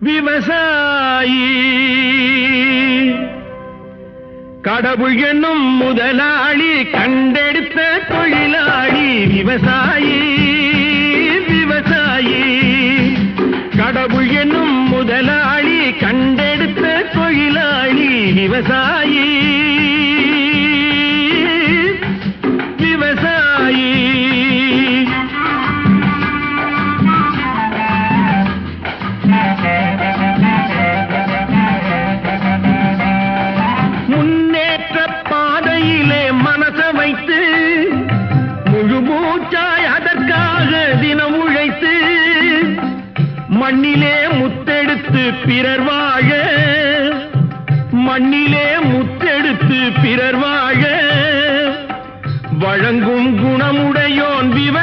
விவசாயி கடவுள் என்னும் முதலாளி கண்டெடுத்த தொழிலாளி விவசாயி விவசாயி கடவுள் என்னும் முதலாளி கண்டெடுத்த தொழிலாளி விவசாயி விவசாயி முன்னேற்ற பாதையிலே மனச வைத்து முழு மூச்சாய் அதற்காக தினம் உழைத்து மண்ணிலே முத்தெடுத்து பிறர் வாழ மண்ணிலே முத்தெடுத்து பிறர் வாழ வழங்கும் குணமுடையோன்